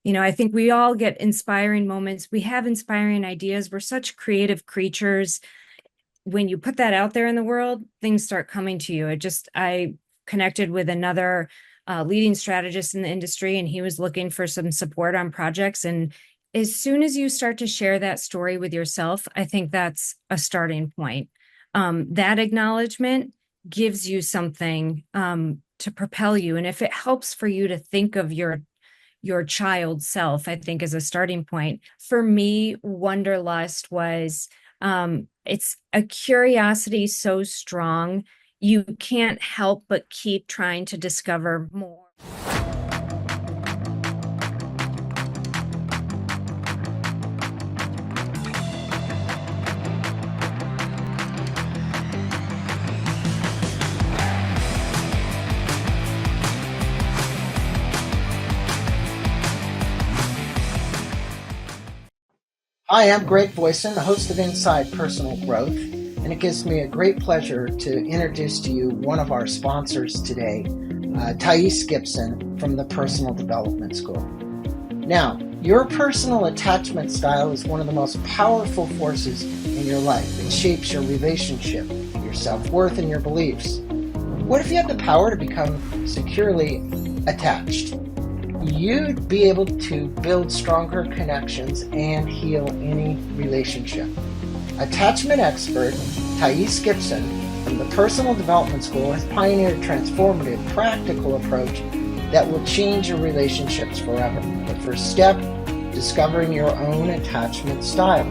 I think we all get inspiring moments. We have inspiring ideas. We're such creative creatures. When you put that out there in the world, things start coming to you. I connected with another leading strategist in the industry, and he was looking for some support on projects. And as soon as you start to share that story with yourself, I think that's a starting point. That acknowledgement gives you something to propel you. And if it helps for you to think of your child self, I think is a starting point. For me, Wanderlust was it's a curiosity so strong, you can't help but keep trying to discover more. Hi, I'm Greg Voisen, the host of Inside Personal Growth, and it gives me a great pleasure to introduce to you one of our sponsors today, Thais Gibson from the Personal Development School. Now, your personal attachment style is one of the most powerful forces in your life. It shapes your relationship, your self-worth, and your beliefs. What if you had the power to become securely attached? You'd be able to build stronger connections and heal any relationship. Attachment expert Thais Gibson from the Personal Development School has pioneered a transformative, practical approach that will change your relationships forever. The first step, discovering your own attachment style.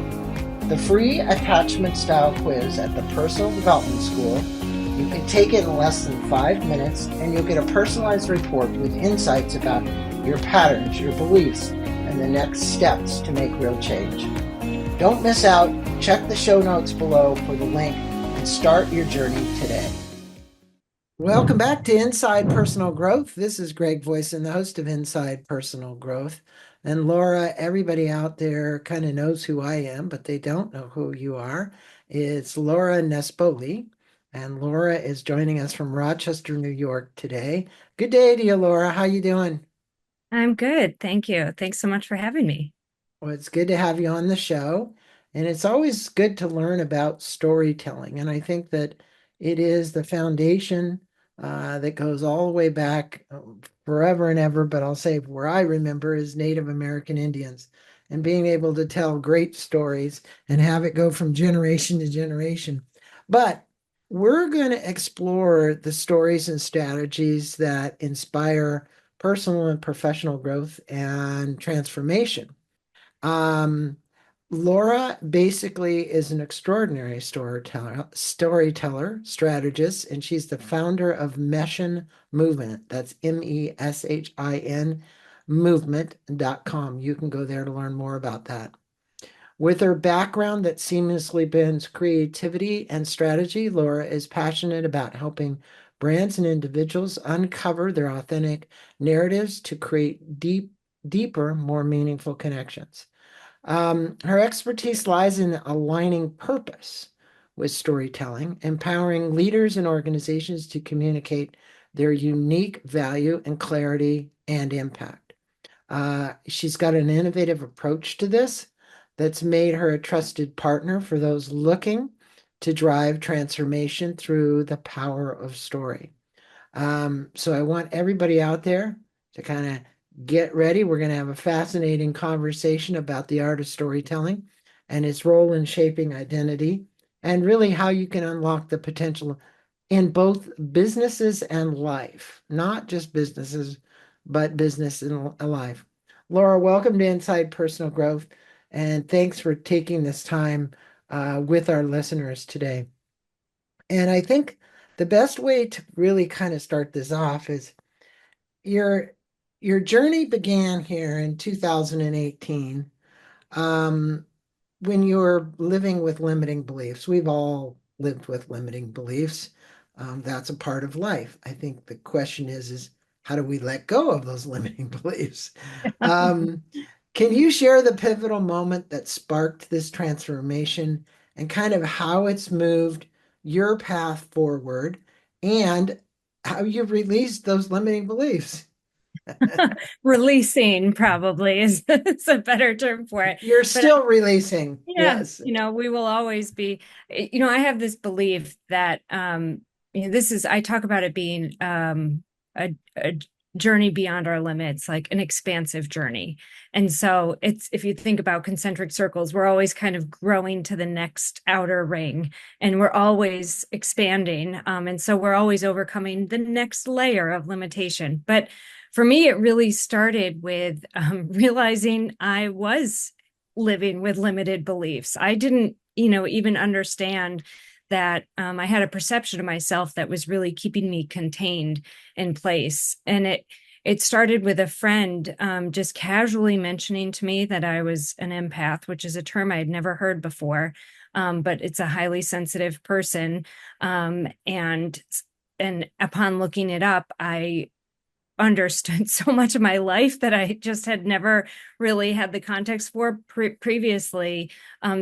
The free attachment style quiz at the Personal Development School, you can take it in less than 5 minutes and you'll get a personalized report with insights about your patterns, your beliefs, and the next steps to make real change. Don't miss out. Check the show notes below for the link and start your journey today. Welcome back to Inside Personal Growth. This is Greg Voisen, the host of Inside Personal Growth. And Laura, everybody out there kind of knows who I am, but they don't know who you are. It's Laura Nespoli. And Laura is joining us from Rochester, New York today. Good day to you, Laura. How you doing? I'm good. Thank you. Thanks so much for having me. Well, it's good to have you on the show. And it's always good to learn about storytelling. And I think that it is the foundation that goes all the way back forever and ever. But I'll say where I remember is Native American Indians and being able to tell great stories and have it go from generation to generation. But we're going to explore the stories and strategies that inspire personal and professional growth and transformation. Um, Laura basically is an extraordinary storyteller, strategist, and she's the founder of Meshin Movement. That's Meshin movement.com. You can go there to learn more about that. With her background that seamlessly blends creativity and strategy, Laura is passionate about helping brands and individuals uncover their authentic narratives to create deeper, more meaningful connections. Her expertise lies in aligning purpose with storytelling, empowering leaders and organizations to communicate their unique value and clarity and impact. She's got an innovative approach to this that's made her a trusted partner for those looking to drive transformation through the power of story. So I want everybody out there to kind of get ready. We're going to have a fascinating conversation about the art of storytelling and its role in shaping identity and really how you can unlock the potential in both businesses and life, not just businesses, but business and life. Laura, welcome to Inside Personal Growth, and thanks for taking this time with our listeners today. And I think the best way to really kind of start this off is your your journey began here in 2018 when you were living with limiting beliefs. We've all lived with limiting beliefs. That's a part of life. I think the question is how do we let go of those limiting beliefs? Um, can you share the pivotal moment that sparked this transformation and kind of how it's moved your path forward and how you've released those limiting beliefs? Releasing probably is a better term for it. You're But still releasing. yeah, Yes. we will always be, I have this belief that, this is, I talk about it being a journey beyond our limits, like an expansive journey. And so it's, if you think about concentric circles, we're always kind of growing to the next outer ring and we're always expanding. And so we're always overcoming the next layer of limitation. But for me, it really started with realizing I was living with limited beliefs. I didn't, even understand that I had a perception of myself that was really keeping me contained in place. And it started with a friend just casually mentioning to me that I was an empath, which is a term I'd never heard before, but it's a highly sensitive person. And upon looking it up, I understood so much of my life that I just had never really had the context for previously.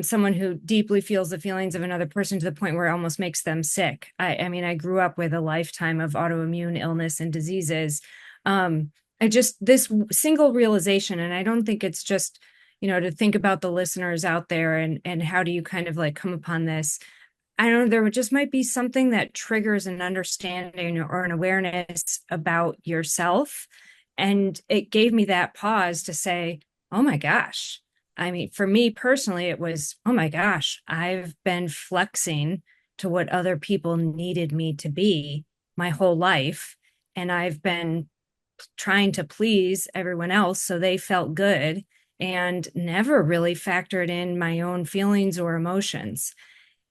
Someone who deeply feels the feelings of another person to the point where it almost makes them sick. I mean, I grew up with a lifetime of autoimmune illness and diseases. I just, this single realization, and I don't think it's just, to think about the listeners out there and how do you kind of like come upon this. I don't know, there just might be something that triggers an understanding or an awareness about yourself. And it gave me that pause to say, oh my gosh. I mean, for me personally, it was, oh my gosh, I've been flexing to what other people needed me to be my whole life. And I've been trying to please everyone else so they felt good and never really factored in my own feelings or emotions.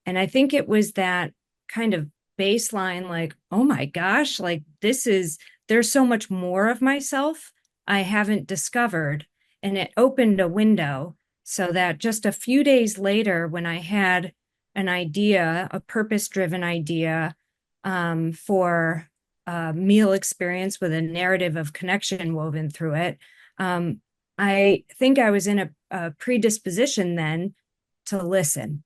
And I think it was that kind of baseline, like, oh my gosh, like there's so much more of myself I haven't discovered. And it opened a window so that just a few days later, when I had an idea, a purpose driven idea for a meal experience with a narrative of connection woven through it, I think I was in a predisposition then to listen.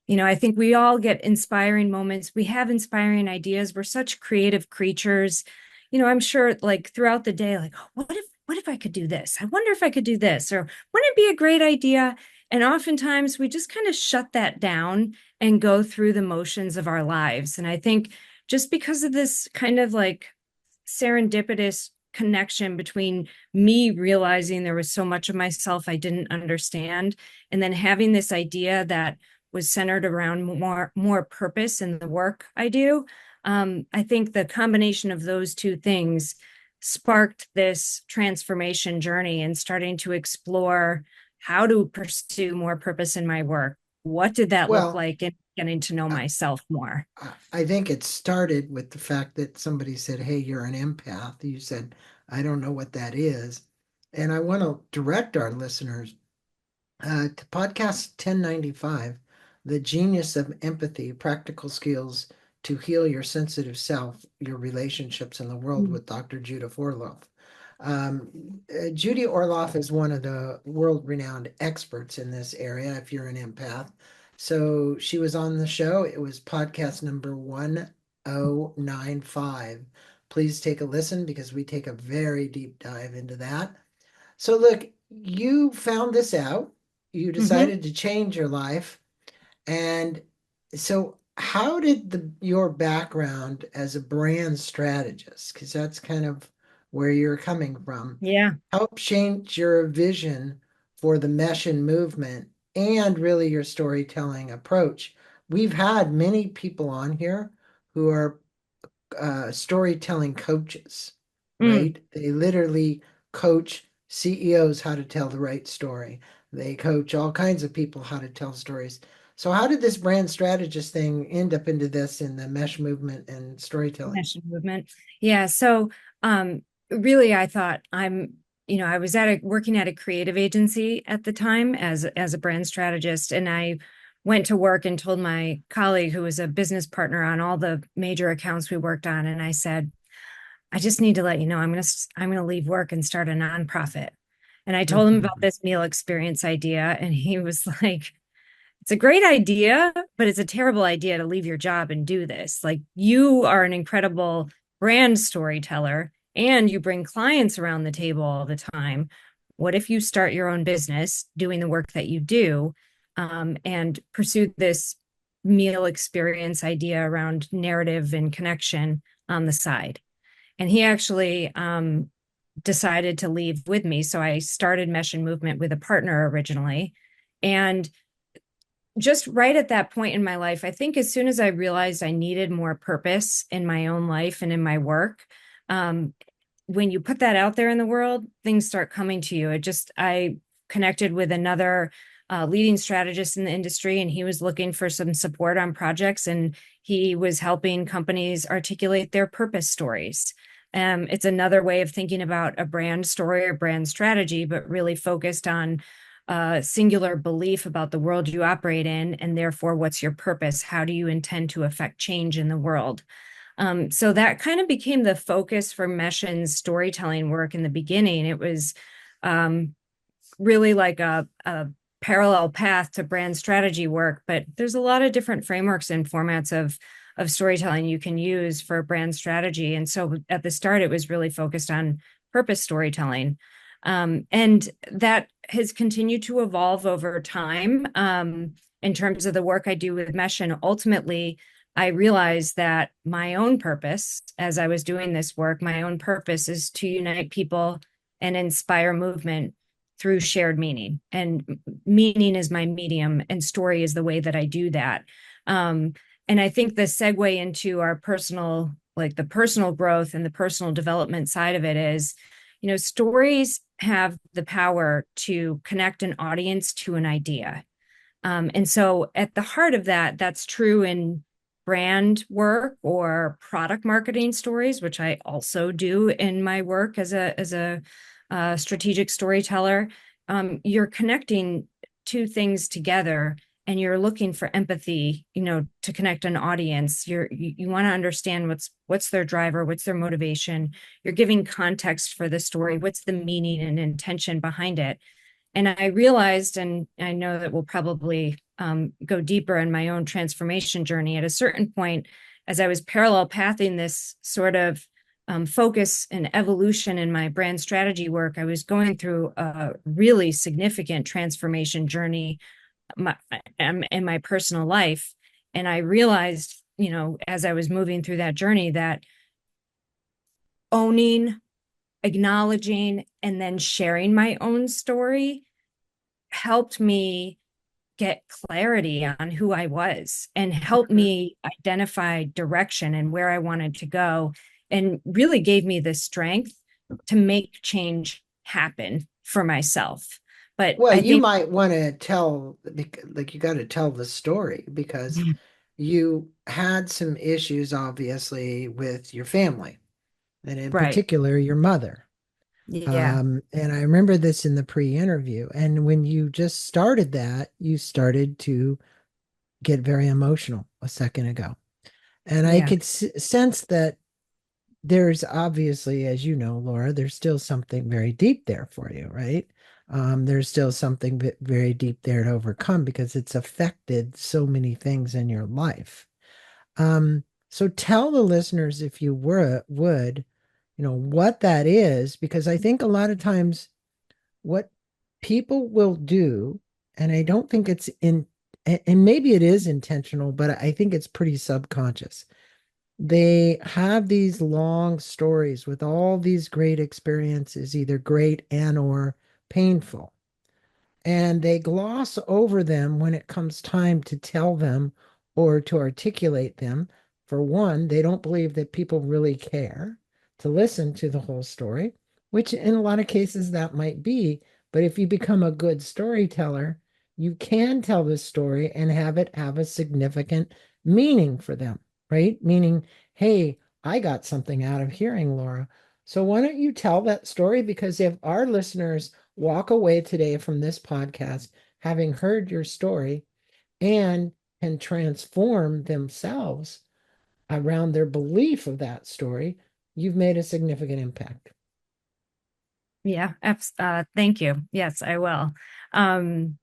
I think we all get inspiring moments. We have inspiring ideas. We're such creative creatures. I'm sure like throughout the day, like, oh, what if I could do this? I wonder if I could do this, or wouldn't it be a great idea? And oftentimes we just kind of shut that down and go through the motions of our lives. And I think just because of this kind of like serendipitous connection between me realizing there was so much of myself I didn't understand, and then having this idea that was centered around more purpose in the work I do. I think the combination of those two things sparked this transformation journey and starting to explore how to pursue more purpose in my work. What did that look Well, like, and getting to know I, myself more? I think it started with the fact that somebody said, "Hey, you're an empath." You said, "I don't know what that is." And I want to direct our listeners to podcast 1095, The Genius of Empathy, Practical Skills to Heal Your Sensitive Self, Your Relationships in the World Mm. with Dr. Judith Orloff. Judy Orloff is one of the world-renowned experts in this area if you're an empath. So she was on the show. It was podcast number 1095. Please take a listen because we take a very deep dive into that. So look, you found this out. You Mm-hmm. decided to change your life. And so how did your background as a brand strategist, because that's kind of where you're coming from, Yeah. help change your vision for the Meshin movement and really your storytelling approach? We've had many people on here who are storytelling coaches, Mm. right? They literally coach CEOs how to tell the right story. They coach all kinds of people how to tell stories. So how did this brand strategist thing end up into this in the mesh movement and storytelling? Meshin Movement. Yeah. So really I thought I was working at a creative agency at the time as a brand strategist. And I went to work and told my colleague who was a business partner on all the major accounts we worked on. And I said, I just need to let you know I'm gonna leave work and start a nonprofit. And I told him about Mhm. this meal experience idea, and he was like, it's a great idea, but it's a terrible idea to leave your job and do this. Like, you are an incredible brand storyteller. and you bring clients around the table all the time. What if you start your own business doing the work that you do, and pursue this meal experience idea around narrative and connection on the side? And he actually decided to leave with me. So I started Meshin Movement with a partner originally. And just right at that point in my life, I think as soon as I realized I needed more purpose in my own life and in my work, um, when you put that out there in the world, things start coming to you. I connected with another leading strategist in the industry, and he was looking for some support on projects, and he was helping companies articulate their purpose stories. It's another way of thinking about a brand story or brand strategy, but really focused on a singular belief about the world you operate in, and therefore, what's your purpose? How do you intend to affect change in the world? So that kind of became the focus for Meshin's storytelling work in the beginning. It was um, really like a parallel path to brand strategy work, but there's a lot of different frameworks and formats of storytelling you can use for brand strategy. And so at the start, it was really focused on purpose storytelling. And that has continued to evolve over time. In terms of the work I do with Meshin, ultimately, I realized that my own purpose, as I was doing this work, my own purpose is to unite people and inspire movement through shared meaning. And meaning is my medium, and story is the way that I do that. Um, and I think the segue into our personal, like the personal growth and the personal development side of it is, stories have the power to connect an audience to an idea. And so at the heart of that, that's true in brand work or product marketing stories, which I also do in my work as a strategic storyteller. You're connecting two things together, and you're looking for empathy, to connect an audience. You want to understand what's their driver, what's their motivation. You're giving context for the story, what's the meaning and intention behind it. And I realized, and I know that we'll probably go deeper in my own transformation journey at a certain point, as I was parallel pathing this sort of focus and evolution in my brand strategy work, I was going through a really significant transformation journey in my personal life. And I realized, as I was moving through that journey, that owning, acknowledging, and then sharing my own story helped me get clarity on who I was and helped me identify direction and where I wanted to go, and really gave me the strength to make change happen for myself. But Well, I you think, might want to tell, like, you got to tell the story because you had some issues, obviously, with your family, and in right. particular, your mother. Yeah. And I remember this in the pre-interview. And when you just started that, you started to get very emotional a second ago. And I Yeah. could sense that there's obviously, as you know, Laura, there's still something very deep there for you, right? There's still something very deep there to overcome because it's affected so many things in your life. So tell the listeners, if you would, what that is, because I think a lot of times what people will do, and I don't think it's in, and maybe it is intentional, but I think it's pretty subconscious. They have these long stories with all these great experiences, either great and or painful, and they gloss over them when it comes time to tell them or to articulate them. For one, they don't believe that people really care to listen to the whole story, which in a lot of cases that might be. But if you become a good storyteller, you can tell the story and have it have a significant meaning for them, right? Meaning, hey, I got something out of hearing Laura. So why don't you tell that story? Because if our listeners walk away today from this podcast having heard your story and can transform themselves around their belief of that story, you've made a significant impact. Yeah. Thank you. Yes, I will. Um,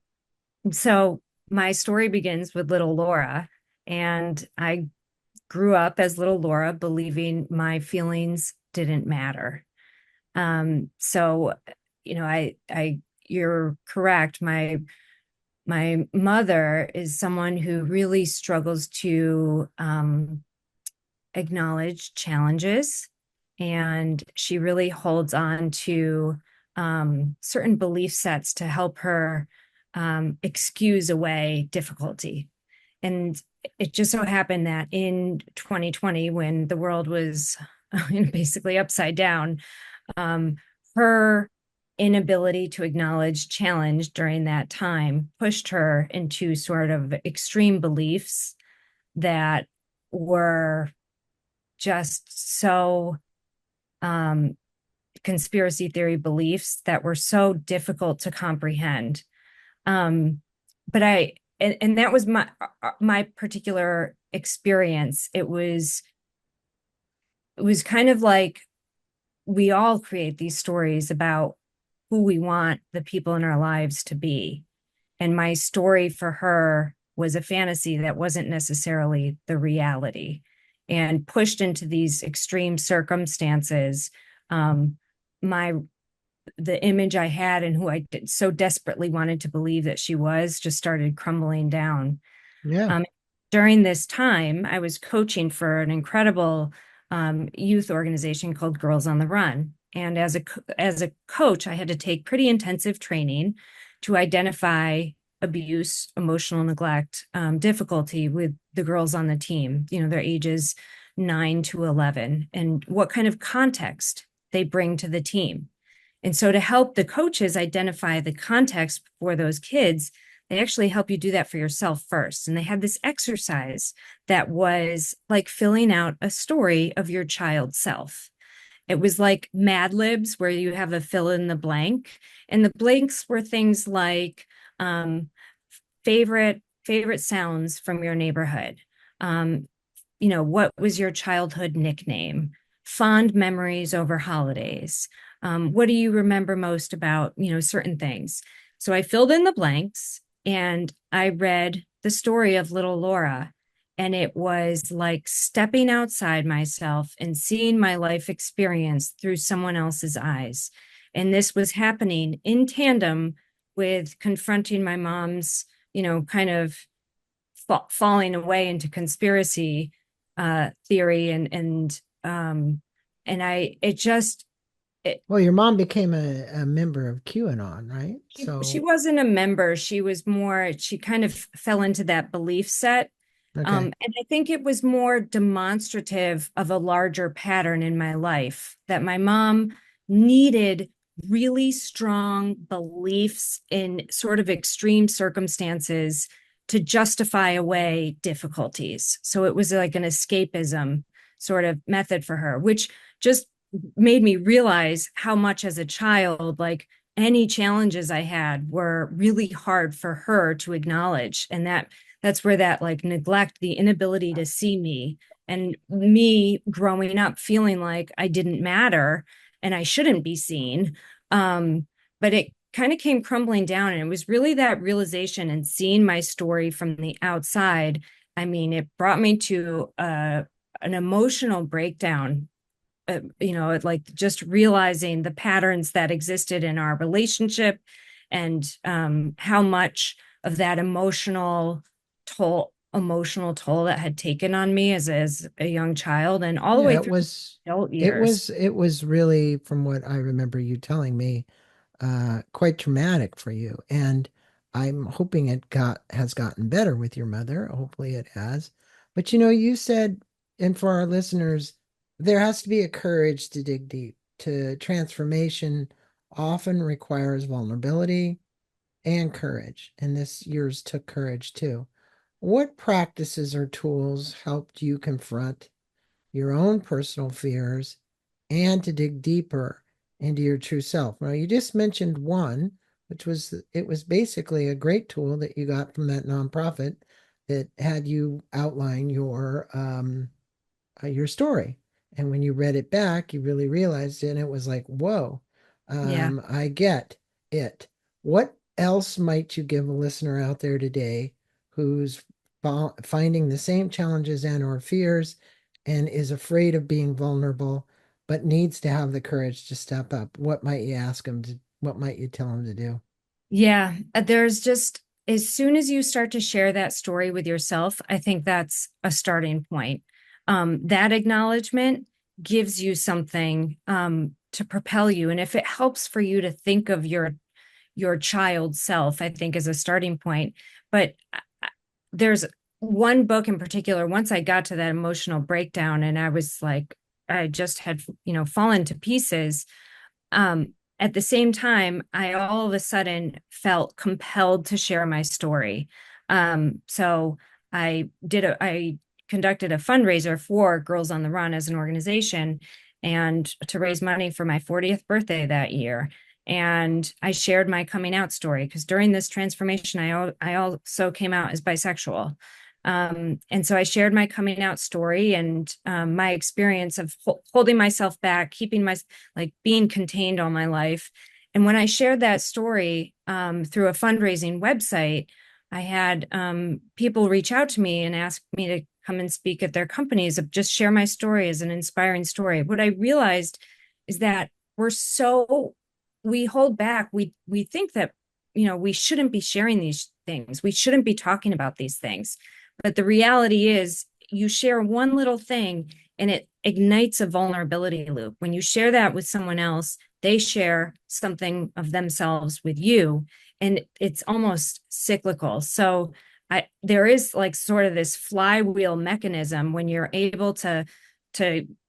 so my story begins with little Laura, and I grew up as little Laura, believing my feelings didn't matter. So, you're correct. My mother is someone who really struggles to acknowledge challenges, and she really holds on to certain belief sets to help her excuse away difficulty. And it just so happened that in 2020, when the world was basically upside down, um, her inability to acknowledge challenge during that time pushed her into sort of extreme beliefs that were just so um, conspiracy theory beliefs that were so difficult to comprehend. Um, but and that was my particular experience. It was kind of like we all create these stories about who we want the people in our lives to be. And my story for her was a fantasy that wasn't necessarily the reality. And pushed into these extreme circumstances, um, my the image I had and who I so desperately wanted to believe that she was just started crumbling down. Yeah. Um, During this time, I was coaching for an incredible youth organization called Girls on the Run. And as a coach, I had to take pretty intensive training to identify abuse, emotional neglect, difficulty with the girls on the team. Their ages 9 to 11, and what kind of context they bring to the team. And so, to help the coaches identify the context for those kids, they actually help you do that for yourself first. And they had this exercise that was like filling out a story of your child self. It was like Mad Libs, where you have a fill in the blank. And the blanks were things like favorite sounds from your neighborhood. Um, what was your childhood nickname? Fond memories over holidays. What do you remember most about, certain things? So I filled in the blanks and I read the story of little Laura. And it was like stepping outside myself and seeing my life experience through someone else's eyes. And this was happening in tandem with confronting my mom's, kind of falling away into conspiracy theory, and I it just it, Well, your mom became a member of QAnon, right? she So, wasn't a member. She kind of fell into that belief set. okay. And I think it was more demonstrative of a larger pattern in my life that my mom needed really strong beliefs in sort of extreme circumstances to justify away difficulties. So it was like an escapism sort of method for her, which just made me realize how much as a child, like any challenges I had were really hard for her to acknowledge. And that's where that like neglect, the inability to see me, and me growing up feeling like I didn't matter and I shouldn't be seen. But it kind of came crumbling down. And it was really that realization and seeing my story from the outside. I mean, it brought me to an emotional breakdown, like just realizing the patterns that existed in our relationship, and how much of that emotional toll that had taken on me as a young child and all the Yeah, way it through was adult it years. was it was really, from what I remember you telling me, quite traumatic for you. And I'm hoping it has gotten better with your mother. Hopefully it has. But you said, and for our listeners, there has to be a courage to dig deep. To transformation often requires vulnerability and courage. And this yours took courage too. What practices or tools helped you confront your own personal fears and to dig deeper into your true self? Now, you just mentioned one, which was it was basically a great tool that you got from that nonprofit that had you outline your story. And when you read it back, you really realized it, and it was like, whoa, Yeah. I get it. What else might you give a listener out there today who's finding the same challenges and or fears and is afraid of being vulnerable? but needs to have the courage to step up, what might you ask them to, what might you tell them to do? Yeah, there's just as soon as you start to share that story with yourself, I think that's a starting point. That acknowledgement gives you something to propel you, and if it helps for you to think of your child self, I think is a starting point. But there's one book in particular. Once I got to that emotional breakdown, and I was like, I just had fallen to pieces. At the same time, I all of a sudden felt compelled to share my story. So I conducted a fundraiser for Girls on the Run as an organization and to raise money for my 40th birthday that year. And I shared my coming out story because during this transformation, I also came out as bisexual. And so I shared my coming out story and my experience of holding myself back, keeping my like being contained all my life. And when I shared that story through a fundraising website, I had people reach out to me and ask me to come and speak at their companies, of just share my story as an inspiring story. What I realized is that we're so we hold back. We think that we shouldn't be sharing these things. We shouldn't be talking about these things. But the reality is, you share one little thing and it ignites a vulnerability loop. When you share that with someone else, they share something of themselves with you, and it's almost cyclical. So there is like sort of this flywheel mechanism when you're able to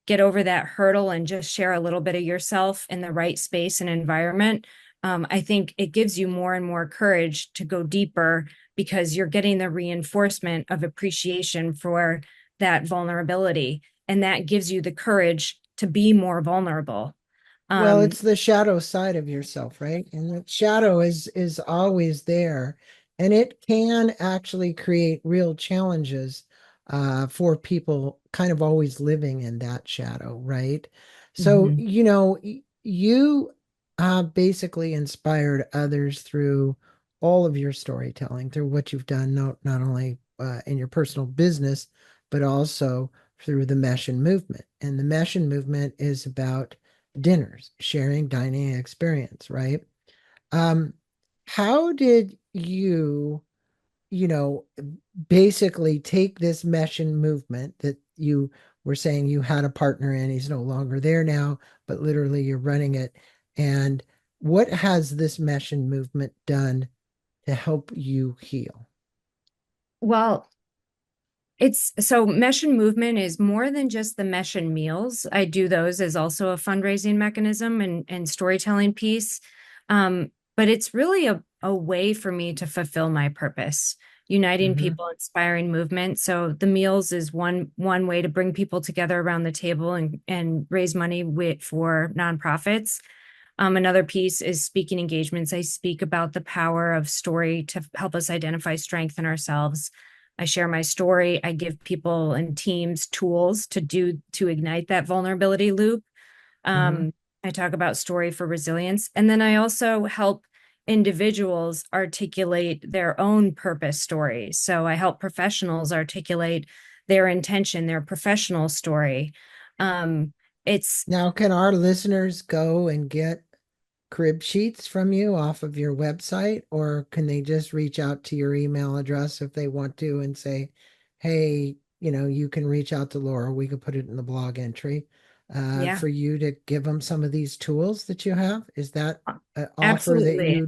get over that hurdle and just share a little bit of yourself in the right space and environment. I think it gives you more and more courage to go deeper because you're getting the reinforcement of appreciation for that vulnerability. And that gives you the courage to be more vulnerable. Well, Um, it's the shadow side of yourself, right? And that shadow is always there, and it can actually create real challenges for people kind of always living in that shadow, right? So, mhm. you basically inspired others through all of your storytelling, through what you've done, not only in your personal business, but also through the Meshin movement. And the Meshin movement is about dinners, sharing dining experience, right? Um, how did you know, basically take this Meshin movement that you were saying you had a partner in, he's no longer there now, but literally you're running it. And what has this Meshin movement done to help you heal? Well, it's so Meshin Movement is more than just the Meshin meals. I do those as also a fundraising mechanism and storytelling piece. But it's really a way for me to fulfill my purpose, uniting Hmm. people, inspiring movement. So the meals is one way to bring people together around the table and raise money for nonprofits. Another piece is speaking engagements. I speak about the power of story to help us identify strength in ourselves. I share my story. I give people and teams tools to ignite that vulnerability loop. Hmm. I talk about story for resilience. And then I also help individuals articulate their own purpose stories. So I help professionals articulate their intention, their professional story. Um, it's Now, can our listeners go and get crib sheets from you off of your website, or can they just reach out to your email address if they want to and say, hey, you can reach out to Laura, we could put it in the blog entry Yeah, for you to give them some of these tools that you have? Is that an offer that absolutely.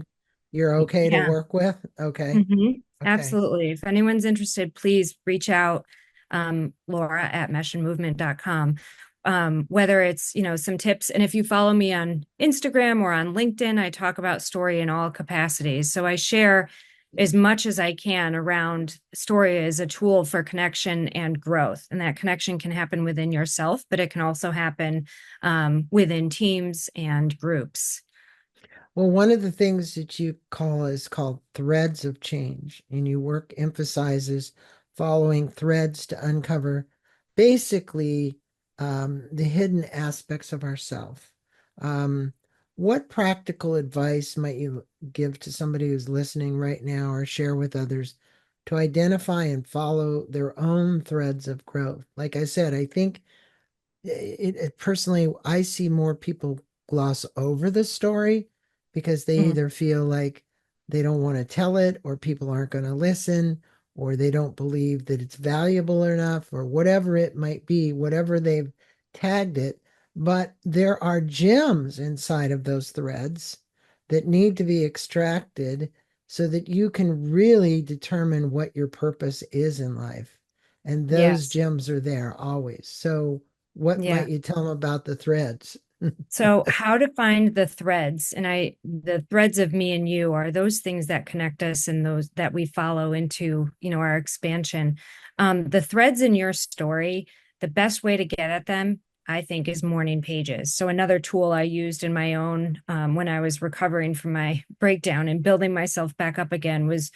you're okay to Yeah. work with? Okay. Okay. Absolutely. If anyone's interested, please reach out, Laura at meshinmovement.com. Whether it's, some tips. And if you follow me on Instagram or on LinkedIn, I talk about story in all capacities. So I share as much as I can around story as a tool for connection and growth. And that connection can happen within yourself, but it can also happen within teams and groups. Well, one of the things that you call is called threads of change, and your work emphasizes following threads to uncover basically the hidden aspects of ourself. Um, what practical advice might you give to somebody who's listening right now or share with others to identify and follow their own threads of growth? Like I said, I think personally, I see more people gloss over the story because they Mm, either feel like they don't want to tell it, or people aren't going to listen, or they don't believe that it's valuable enough, or whatever it might be, whatever they've tagged it. But there are gems inside of those threads that need to be extracted so that you can really determine what your purpose is in life. And those yes. gems are there always. So, what might Yeah. you tell them about the threads? So how to find the threads, and the threads of me and you are those things that connect us and those that we follow into, our expansion. The threads in your story, the best way to get at them, I think, is morning pages. So another tool I used in my own, when I was recovering from my breakdown and building myself back up again, was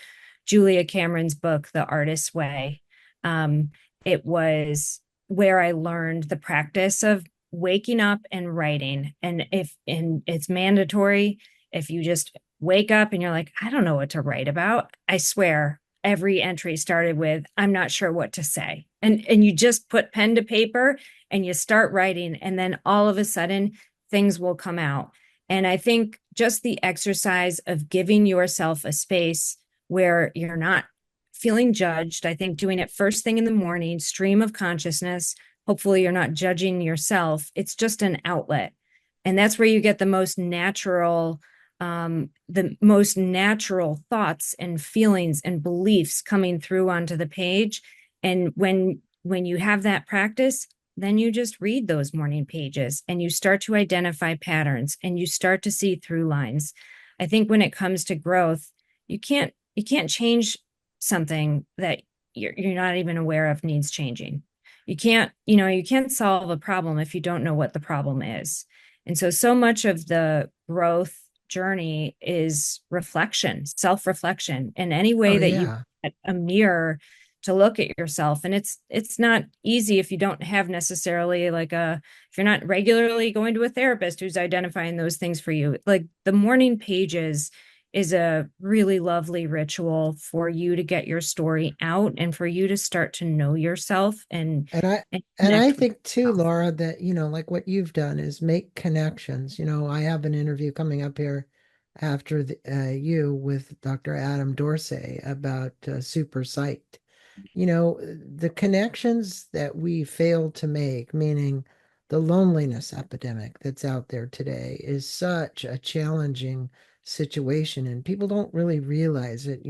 Julia Cameron's book, The Artist's Way. It was where I learned the practice of waking up and writing. And it's mandatory. If you just wake up and you're like, I don't know what to write about, I swear every entry started with, I'm not sure what to say. And you just put pen to paper and you start writing, and then all of a sudden things will come out. And I think just the exercise of giving yourself a space where you're not feeling judged, I think doing it first thing in the morning, stream of consciousness, hopefully you're not judging yourself. It's just an outlet. And that's where you get the most natural thoughts and feelings and beliefs coming through onto the page. And when you have that practice, then you just read those morning pages and you start to identify patterns and you start to see through lines. I think when it comes to growth, you can't change something that you're not even aware of needs changing. You can't solve a problem if you don't know what the problem is. And so much of the growth journey is reflection, self-reflection, in any way Oh, that you yeah. get a mirror to look at yourself. And it's not easy if you don't have necessarily if you're not regularly going to a therapist who's identifying those things for you. Like the morning pages is a really lovely ritual for you to get your story out and for you to start to know yourself And I and and I connect with think too, yourself. Laura, that like what you've done is make connections. I have an interview coming up here after you with Dr. Adam Dorsey about super psyched. The connections that we fail to make, meaning the loneliness epidemic that's out there today, is such a challenging situation, and people don't really realize it.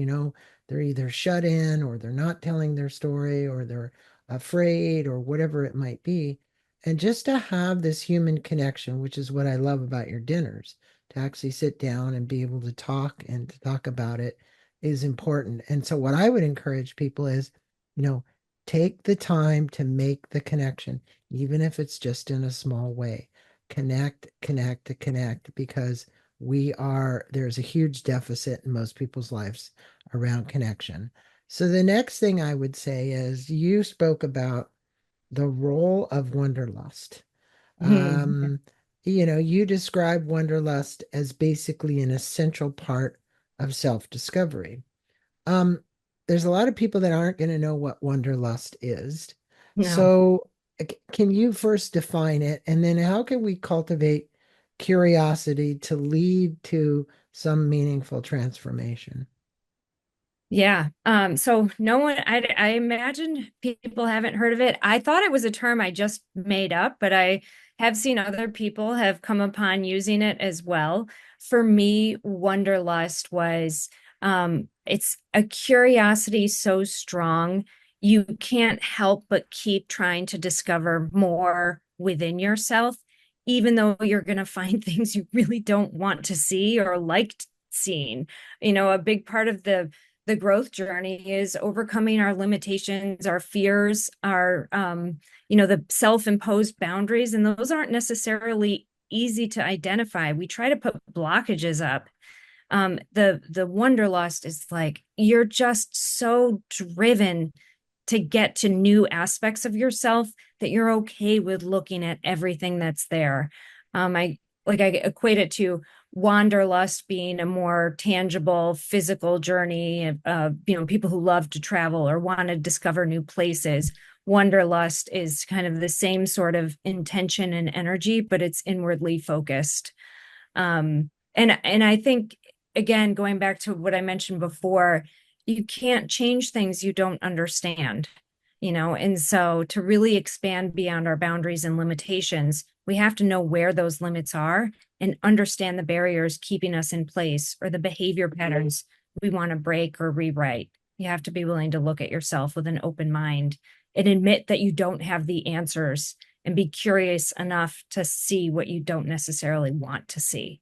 They're either shut in, or they're not telling their story, or they're afraid, or whatever it might be. And just to have this human connection, which is what I love about your dinners, to actually sit down and be able to talk and to talk about it is important. And so, what I would encourage people is, you know, take the time to make the connection, even if it's just in a small way. Connect, connect, to connect, because there's a huge deficit in most people's lives around connection. So the next thing I would say is you spoke about the role of wanderlust. Mhm. Um, you describe wanderlust as basically an essential part of self-discovery. Um, there's a lot of people that aren't going to know what wanderlust is. No. So, can you first define it, and then how can we cultivate curiosity to lead to some meaningful transformation? Yeah. So no one, I imagine people haven't heard of it. I thought it was a term I just made up, but I have seen other people have come upon using it as well. For me, wanderlust was, it's a curiosity so strong, you can't help but keep trying to discover more within yourself, even though you're going to find things you really don't want to see or liked seeing. A big part of the growth journey is overcoming our limitations, our fears, the self-imposed boundaries, and those aren't necessarily easy to identify. We try to put blockages up. The wanderlust is like you're just so driven to get to new aspects of yourself that you're okay with looking at everything that's there. I equate it to wanderlust being a more tangible physical journey of people who love to travel or want to discover new places. Wanderlust is kind of the same sort of intention and energy, but it's inwardly focused. And I think, again, going back to what I mentioned before, you can't change things you don't understand, and so to really expand beyond our boundaries and limitations, we have to know where those limits are and understand the barriers keeping us in place or the behavior patterns we want to break or rewrite. You have to be willing to look at yourself with an open mind and admit that you don't have the answers, and be curious enough to see what you don't necessarily want to see.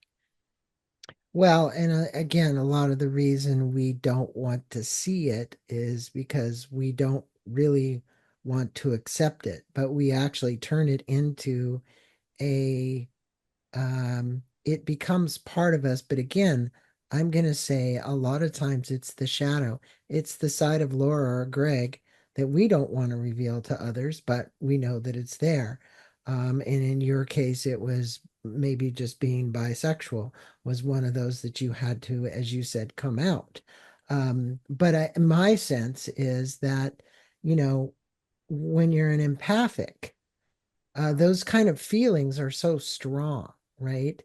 Well, and again, a lot of the reason we don't want to see it is because we don't really want to accept it, but we actually turn it into a it becomes part of us. But again, I'm going to say a lot of times it's the shadow. It's the side of Laura or Greg that we don't want to reveal to others, but we know that it's there. And in your case, it was maybe just being bisexual was one of those that you had to, as you said, come out. My sense is that, you know, when you're an empathic, those kind of feelings are so strong, right?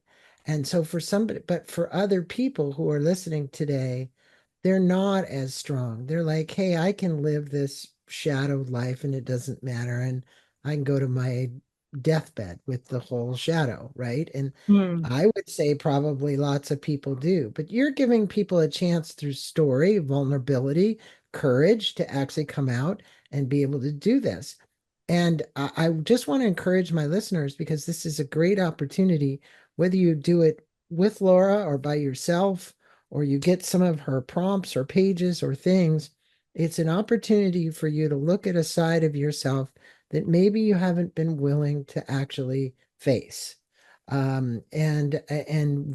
And so for somebody, but for other people who are listening today, they're not as strong. They're like, hey, I can live this shadowed life and it doesn't matter. And I can go to my deathbed with the whole shadow, right? And Hmm. I would say probably lots of people do, but you're giving people a chance through story, vulnerability, courage to actually come out and be able to do this. And I just want to encourage my listeners because this is a great opportunity, whether you do it with Laura or by yourself, or you get some of her prompts or pages or things. It's an opportunity for you to look at a side of yourself that maybe you haven't been willing to actually face. And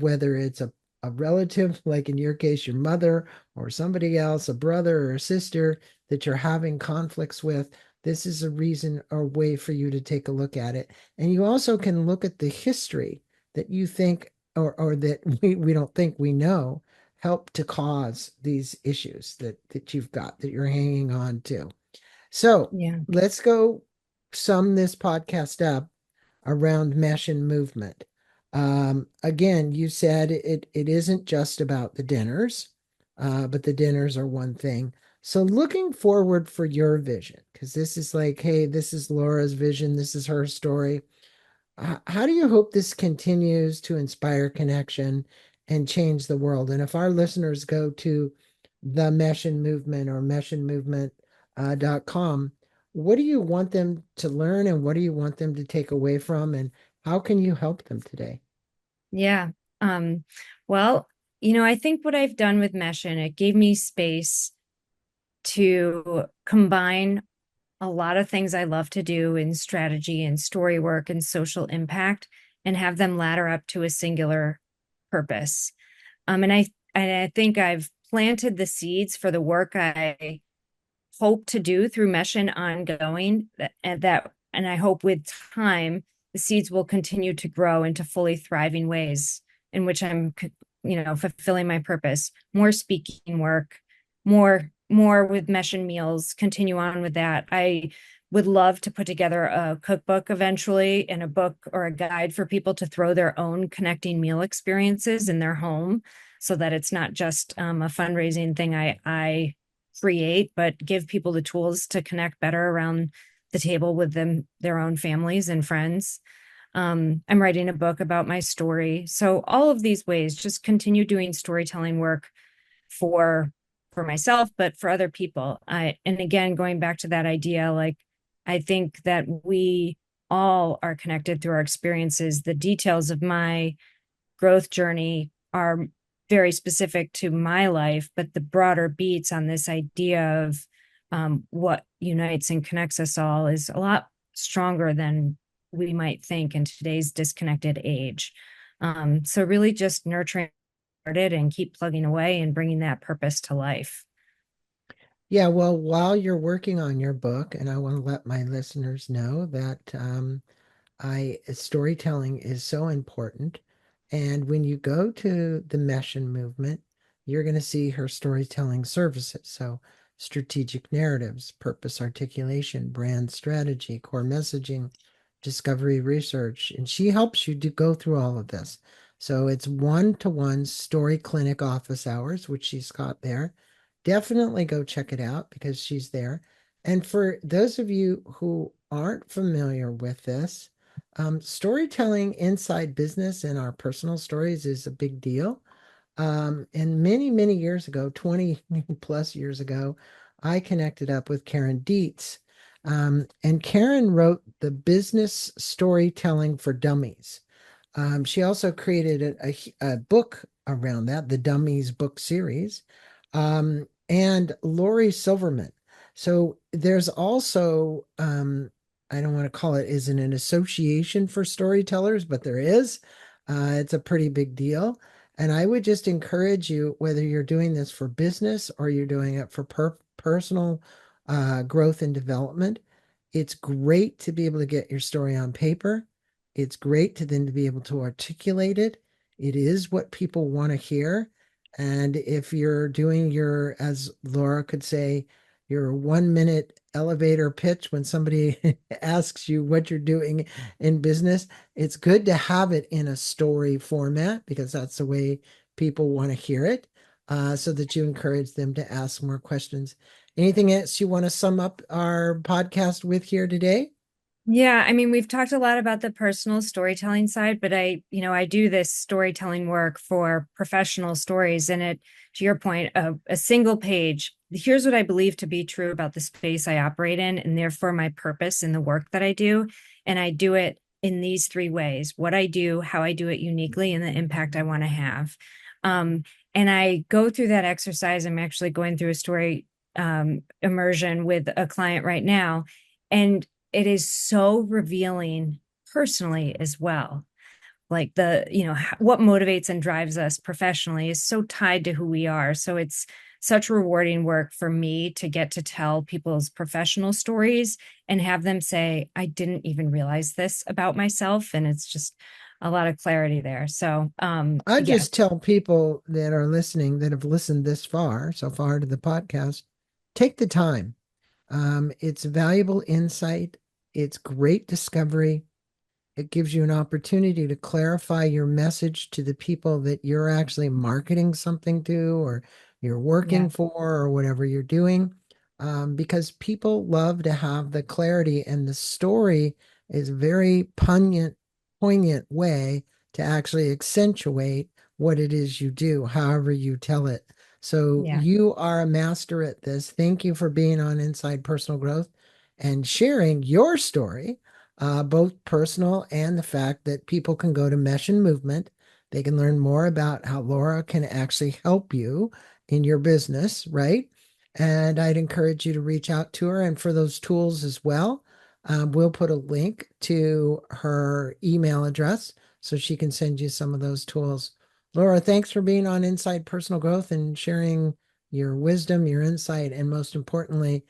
whether it's a relative, like in your case, your mother or somebody else, a brother or a sister that you're having conflicts with, this is a reason or way for you to take a look at it. And you also can look at the history that you think or that we don't think we know help to cause these issues that you've got that you're hanging on to. So Yeah. let's go sum this podcast up around Meshin Movement. Again, you said it isn't just about the dinners, but the dinners are one thing. So looking forward for your vision, because this is like, hey, this is Laura's vision, this is her story. How do you hope this continues to inspire connection and change the world? And if our listeners go to the Meshin Movement or meshinmovement.com, what do you want them to learn and what do you want them to take away from? And how can you help them today? Yeah. Um, well, I think what I've done with Meshin, it gave me space to combine a lot of things I love to do in strategy and story work and social impact, and have them ladder up to a singular purpose. And I think I've planted the seeds for the work I hope to do through Meshin ongoing, and I hope with time the seeds will continue to grow into fully thriving ways in which I'm fulfilling my purpose. More speaking work, more with Meshin meals, continue on with that. I would love to put together a cookbook eventually, and a book or a guide for people to throw their own connecting meal experiences in their home, so that it's not just a fundraising thing I create, but give people the tools to connect better around the table with their own families and friends. I'm writing a book about my story. So all of these ways, just continue doing storytelling work for for myself, but for other people. And again, going back to that idea, like, I think that we all are connected through our experiences. The details of my growth journey are very specific to my life, but the broader beats on this idea of what unites and connects us all is a lot stronger than we might think in today's disconnected age. So really just nurturing it and keep plugging away and bringing that purpose to life. Yeah, well, while you're working on your book, and I want to let my listeners know that I storytelling is so important. And when you go to the Meshin Movement, you're going to see her storytelling services. So, strategic narratives, purpose articulation, brand strategy, core messaging, discovery research. And she helps you to go through all of this. So, it's one-to-one story clinic office hours, which she's got there. Definitely go check it out because she's there. And for those of you who aren't familiar with this, storytelling inside business and our personal stories is a big deal. And many, many years ago, 20 plus years ago, I connected up with Karen Dietz. And Karen wrote the Business Storytelling for Dummies. She also created a book around that, the Dummies book series, and Lori Silverman. So there's also, I don't want to call it, isn't an association for storytellers, but there is. It's a pretty big deal. And I would just encourage you, whether you're doing this for business or you're doing it for personal growth and development, it's great to be able to get your story on paper. It's great to then to be able to articulate it. It is what people want to hear. And if you're doing your, as Laura could say, your 1 minute elevator pitch when somebody asks you what you're doing in business, it's good to have it in a story format because that's the way people want to hear it, so that you encourage them to ask more questions. Anything else you want to sum up our podcast with here today? Yeah, I mean, we've talked a lot about the personal storytelling side, but I do this storytelling work for professional stories. And to your point, a single page, here's what I believe to be true about the space I operate in, and therefore my purpose in the work that I do. And I do it in these three ways: what I do, how I do it uniquely, and the impact I want to have. And I go through that exercise. I'm actually going through a story immersion with a client right now. And it is so revealing personally as well. Like what motivates and drives us professionally is so tied to who we are. So it's such rewarding work for me to get to tell people's professional stories and have them say, I didn't even realize this about myself. And it's just a lot of clarity there. So, I yeah, just tell people that are listening that have listened this far, so far to the podcast, take the time. It's valuable insight. It's great discovery. It gives you an opportunity to clarify your message to the people that you're actually marketing something to, or you're yeah, working for, or whatever you're doing. Because people love to have the clarity, and the story is a very poignant way to actually accentuate what it is you do, however you tell it. So yeah. you are a master at this. Thank you for being on Inside Personal Growth and sharing your story, both personal and the fact that people can go to Meshin Movement. They can learn more about how Laura can actually help you in your business, right? And I'd encourage you to reach out to her. And for those tools as well, we'll put a link to her email address so she can send you some of those tools. Laura, thanks for being on Inside Personal Growth and sharing your wisdom, your insight, and most importantly,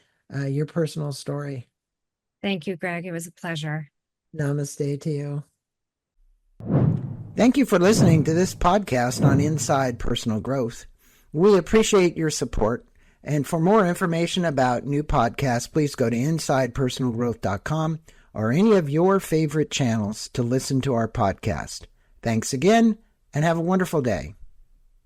your personal story. Thank you, Greg. It was a pleasure. Namaste to you. Thank you for listening to this podcast on Inside Personal Growth. We appreciate your support. And for more information about new podcasts, please go to InsidePersonalGrowth.com or any of your favorite channels to listen to our podcast. Thanks again, and have a wonderful day.